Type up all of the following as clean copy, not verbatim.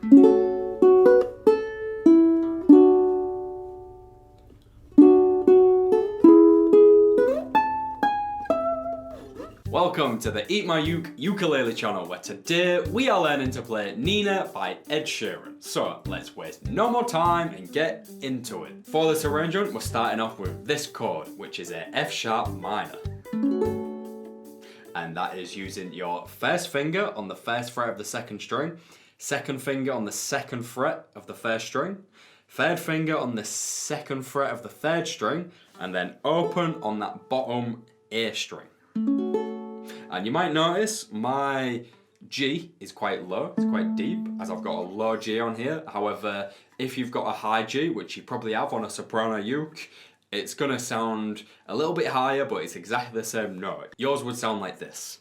Welcome to the EatMyUke ukulele channel, where today we are learning to play Nina by Ed Sheeran. So let's waste no more time and get into it. For this arrangement, we're starting off with this chord, which is a F sharp minor. And that is using your first finger on the first fret of the second string, second finger on the second fret of the first string, third finger on the second fret of the third string, and then open on that bottom A string. And you might notice my G is quite low, it's quite deep, as I've got a low G on here. However, if you've got a high G, which you probably have on a soprano uke, it's gonna sound a little bit higher, but it's exactly the same note. Yours would sound like this.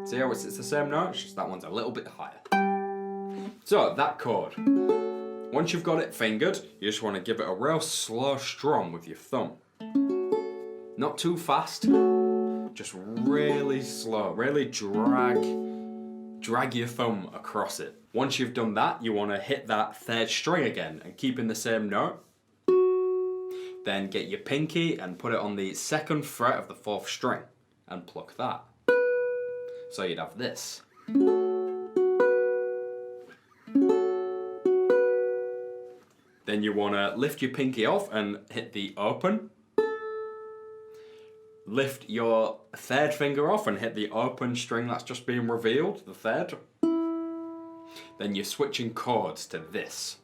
See how it's the same note, it's just that one's a little bit higher. So that chord, once you've got it fingered, you just want to give it a real slow strum with your thumb. Not too fast, just really slow, really drag your thumb across it. Once you've done that, you want to hit that third string again and keep in the same note. Then get your pinky and put it on the second fret of the fourth string and pluck that. So you'd have this. Then you want to lift your pinky off and hit the open. Lift your third finger off and hit the open string that's just been revealed, the third. Then you're switching chords to this,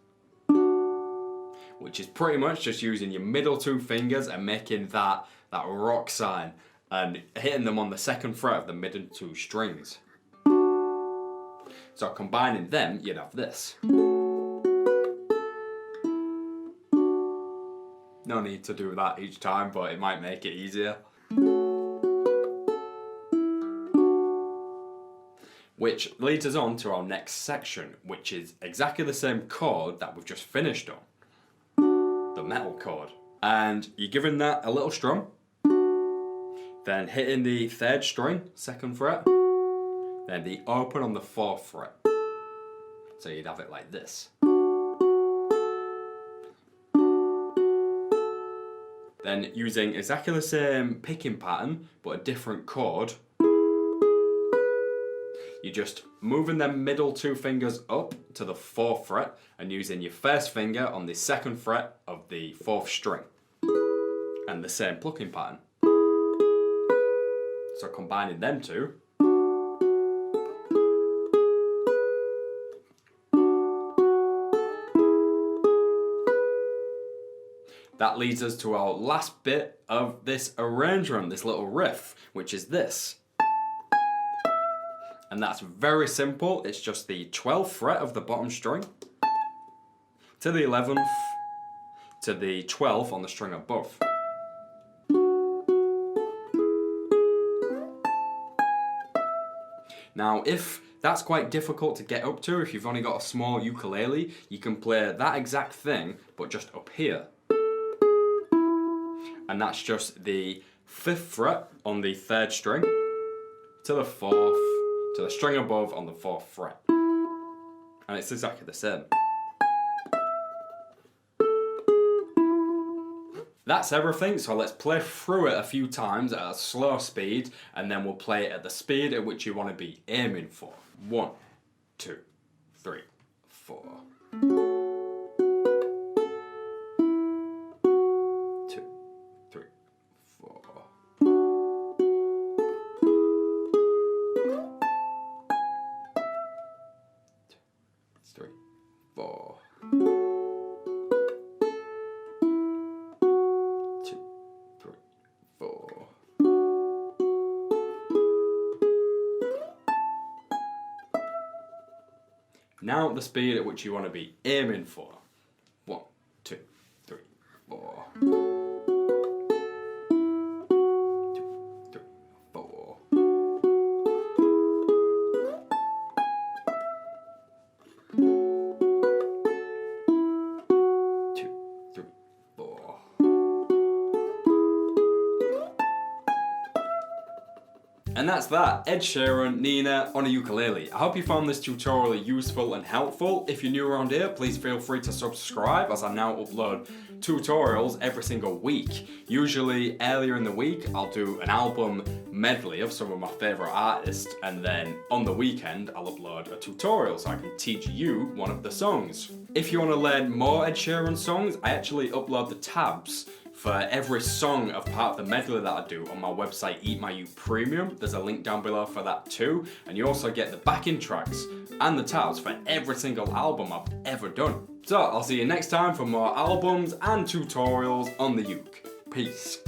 which is pretty much just using your middle two fingers and making that rock sign and hitting them on the second fret of the middle two strings. So combining them, you'd have this. No need to do that each time, but it might make it easier. Which leads us on to our next section, which is exactly the same chord that we've just finished on. The metal chord. And you're giving that a little strum, then hitting the third string, second fret, then the open on the fourth fret. So you'd have it like this. Then using exactly the same picking pattern, but a different chord, you're just moving them middle two fingers up to the fourth fret and using your first finger on the second fret of the fourth string. And the same plucking pattern. So combining them two, that leads us to our last bit of this arrangement, this little riff, which is this. And that's very simple, it's just the 12th fret of the bottom string to the 11th to the 12th on the string above. Now, if that's quite difficult to get up to, if you've only got a small ukulele, you can play that exact thing, but just up here. And that's just the 5th fret on the 3rd string to the 4th, to the string above on the 4th fret. And it's exactly the same. That's everything, so let's play through it a few times at a slow speed, and then we'll play it at the speed at which you want to be aiming for. 1, 2, 3, 4. 2, 3, 4. 2, 3, 4. 2, 3, 4. Now the speed at which you want to be aiming for. 1, 2, 3, 4. 2, 3, 4. 2, 3, 4. And that's that, Ed Sheeran, Nina on a ukulele. I hope you found this tutorial useful and helpful. If you're new around here, please feel free to subscribe as I now upload tutorials every single week. Usually earlier in the week, I'll do an album medley of some of my favourite artists, and then on the weekend, I'll upload a tutorial so I can teach you one of the songs. If you want to learn more Ed Sheeran songs, I actually upload the tabs for every song of part of the medley that I do on my website EatMyUke Premium. There's a link down below for that too, and you also get the backing tracks and the tabs for every single album I've ever done. So I'll see you next time for more albums and tutorials on the uke. Peace.